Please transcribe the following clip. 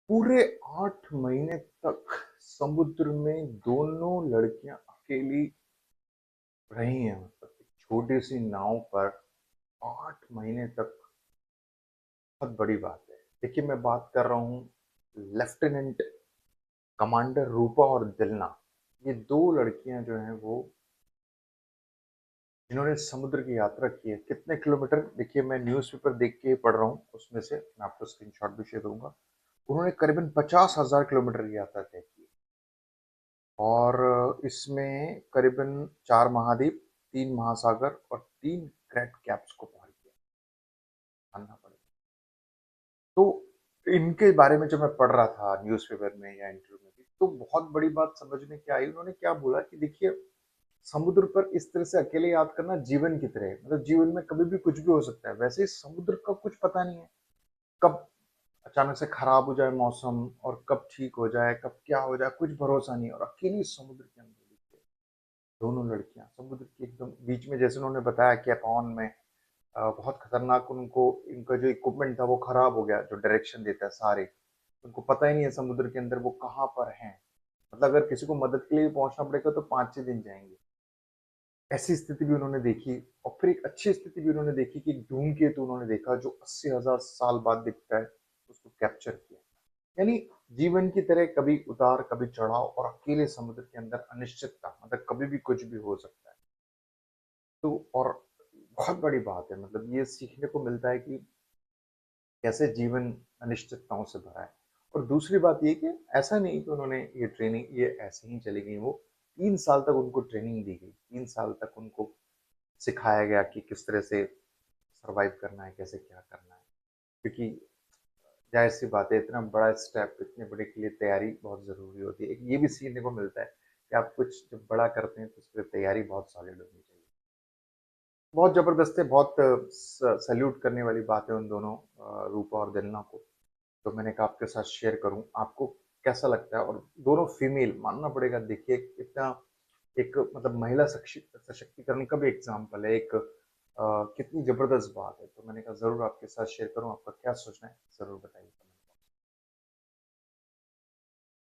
पूरे 8 महीने तक समुद्र में दोनों लड़कियां अकेली रही हैं। मतलब एक छोटी सी नाव पर 8 महीने तक, बहुत बड़ी बात है। देखिए, मैं बात कर रहा हूँ लेफ्टिनेंट कमांडर रूपा और दिलना। ये दो लड़कियां जो हैं वो, जिन्होंने समुद्र की यात्रा की है। कितने किलोमीटर, देखिए मैं न्यूज़पेपर देख के पढ़ रहा हूँ, उसमें से मैं आपको स्क्रीनशॉट भी शेयर करूंगा। उन्होंने करीबन 50,000 किलोमीटर की यात्रा तय की और इसमें करीबन 4 महाद्वीप, 3 महासागर और 3 ग्रेट कैप्स को पार किया, मानना पड़ेगा। तो इनके बारे में जब मैं पढ़ रहा था न्यूज़पेपर में या इंटरव्यू में भी, तो बहुत बड़ी बात समझ में क्या आई। उन्होंने क्या बोला कि देखिए, समुद्र पर इस तरह से अकेले याद करना जीवन की तरह है। मतलब जीवन में कभी भी कुछ भी हो सकता है, वैसे ही समुद्र का कुछ पता नहीं है, कब अचानक से खराब हो जाए मौसम और कब ठीक हो जाए, कब क्या हो जाए, कुछ भरोसा नहीं है। और अकेली समुद्र के अंदर देखिए, दोनों लड़कियां समुद्र के एकदम बीच में, जैसे उन्होंने बताया कि अपॉन में बहुत खतरनाक, उनको इनका जो इक्विपमेंट था वो खराब हो गया, जो डायरेक्शन देता है सारे, उनको पता ही नहीं है समुद्र के अंदर वो कहाँ पर हैं। मतलब अगर किसी को मदद के लिए पहुंचना पड़ेगा तो 5-6 दिन जाएंगे। ऐसी स्थिति भी उन्होंने देखी। और फिर एक अच्छी स्थिति भी उन्होंने देखी कि एक धूमकेतु उन्होंने देखा जो 80,000 साल बाद दिखता है, उसको कैप्चर किया। यानी जीवन की तरह कभी उतार कभी चढ़ाव, और अकेले समुद्र के अंदर अनिश्चितता, मतलब कभी भी कुछ भी हो सकता है। तो और बहुत बड़ी बात है, मतलब ये सीखने को मिलता है कि कैसे जीवन अनिश्चितताओं से भरा है। और दूसरी बात ये कि ऐसा नहीं कि उन्होंने ये ट्रेनिंग ये ऐसे ही चली गई, वो 3 साल तक उनको ट्रेनिंग दी गई। 3 साल तक उनको सिखाया गया कि किस तरह से सरवाइव करना है, कैसे क्या करना है। क्योंकि जाहिर सी बात है, इतना बड़ा स्टेप, इतने बड़े के लिए तैयारी बहुत ज़रूरी होती है। एक ये भी सीखने को मिलता है कि आप कुछ जब बड़ा करते हैं तो उसके लिए तैयारी बहुत सॉलिड होनी चाहिए। बहुत ज़बरदस्त है, बहुत सैल्यूट करने वाली बात है उन दोनों, रूपा और दिलना को। तो मैंने कहा आपके साथ शेयर करूं, आपको कैसा लगता है। और दोनों फीमेल, मानना पड़ेगा, देखिए कितना एक, मतलब महिला सशक्तिकरण का भी एग्जाम्पल है एक। कितनी जबरदस्त बात है। तो मैंने कहा जरूर आपके साथ शेयर करूं, आपका क्या सोचना है जरूर बताइए।